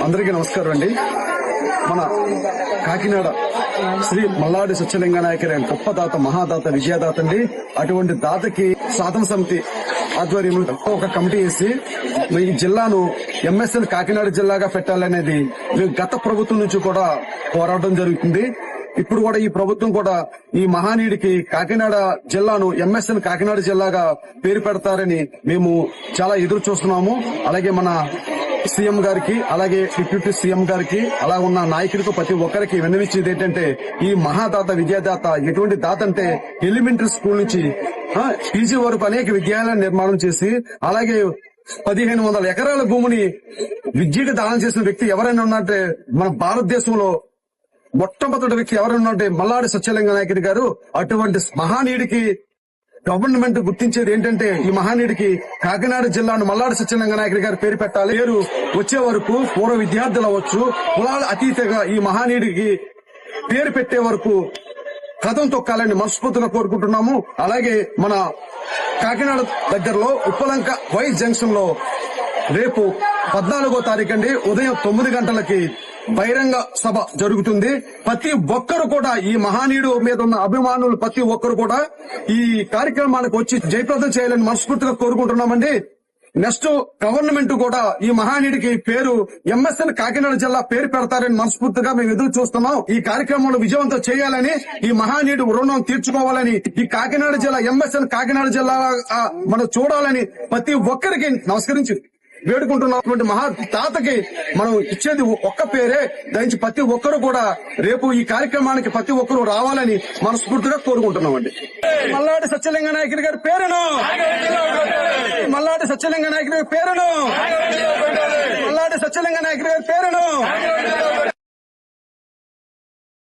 అందరికీ నమస్కారం అండి. మన కాకినాడ శ్రీ మల్లాడి సత్యలింగ నాయకర్ గొప్ప దాత, మహాదాత, విజయదాత అండి. అటువంటి దాతకి సాధన సమితి ఆధ్వర్యంలో ఒక కమిటీ వేసి ఈ జిల్లాను ఎంఎస్ఎల్ కాకినాడ జిల్లాగా పెట్టాలనేది మేము గత ప్రభుత్వం నుంచి కూడా పోరాటం జరుగుతుంది. ఇప్పుడు కూడా ఈ ప్రభుత్వం కూడా ఈ మహానీయుడికి కాకినాడ జిల్లాను ఎంఎస్ఎల్ కాకినాడ జిల్లాగా పేరు పెడతారని మేము చాలా ఎదురు చూస్తున్నాము. అలాగే మన సీఎం గారికి, అలాగే డిప్యూటీ సీఎం గారికి, అలా ఉన్న నాయకులకు ప్రతి ఒక్కరికి విన్నవించేది ఏంటంటే, ఈ మహాదాత, విద్యాదాత ఎటువంటి దాత అంటే ఎలిమెంటరీ స్కూల్ నుంచి పీజీ వరకు అనేక విద్యాలయాలను నిర్మాణం చేసి, అలాగే 1500 ఎకరాల భూమిని విద్యకు దానం చేసిన వ్యక్తి ఎవరైనా ఉన్నట్టే మన భారతదేశంలో మొట్టమొదటి వ్యక్తి ఎవరైనా ఉంటే మల్లాడి సత్యలింగ నాయకుడి గారు. అటువంటి మహానీయుడికి గవర్నమెంట్ గుర్తించేది ఏంటంటే, ఈ మహానీయుడికి కాకినాడ జిల్లాను మల్లాడి సత్యలింగ నాయకుడి గారి పేరు పెట్టాలి. పేరు వచ్చే వరకు పూర్వ విద్యార్థులు అవ్వచ్చు, కులాల అతీతంగా ఈ మహానీయుడికి పేరు పెట్టే వరకు కథం తొక్కాలని మనస్ఫూర్తిగా కోరుకుంటున్నాము. అలాగే మన కాకినాడ దగ్గరలో ఉప్పలంక వై జంక్షన్ లో రేపు 14వ తారీఖు అండి ఉదయం 9 గంటలకి బహిరంగ సభ జరుగుతుంది. ప్రతి ఒక్కరు కూడా, ఈ మహానీయుడు మీద ఉన్న అభిమానులు ప్రతి ఒక్కరు కూడా ఈ కార్యక్రమానికి వచ్చి జయప్రదం చేయాలని మనస్ఫూర్తిగా కోరుకుంటున్నామండి. నెక్స్ట్ గవర్నమెంట్ కూడా ఈ మహానీయుడికి పేరు ఎంఎస్ఎల్ కాకినాడ జిల్లా పేరు పెడతారని మనస్ఫూర్తిగా మేము ఎదురు చూస్తున్నాం. ఈ కార్యక్రమంలో విజయవంతం చేయాలని, ఈ మహానీయుడు రుణం తీర్చుకోవాలని, ఈ కాకినాడ జిల్లా ఎంఎస్ఎల్ కాకినాడ జిల్లా మనం చూడాలని ప్రతి ఒక్కరికి నమస్కరించి వేడుకుంటున్నటువంటి మహాదాతకి మనం ఇచ్చేది ఒక్క పేరే. దయచి ప్రతి ఒక్కరు కూడా రేపు ఈ కార్యక్రమానికి ప్రతి ఒక్కరు రావాలని మనస్ఫూర్తిగా కోరుకుంటున్నామండి. మల్లాడి సత్యలింగ నాయకుడి గారి పేరును, మల్లాడి సత్యలింగ నాయకుడి గారి పేరును, మల్లాడి సత్యలింగ నాయకుడి గారి పేరును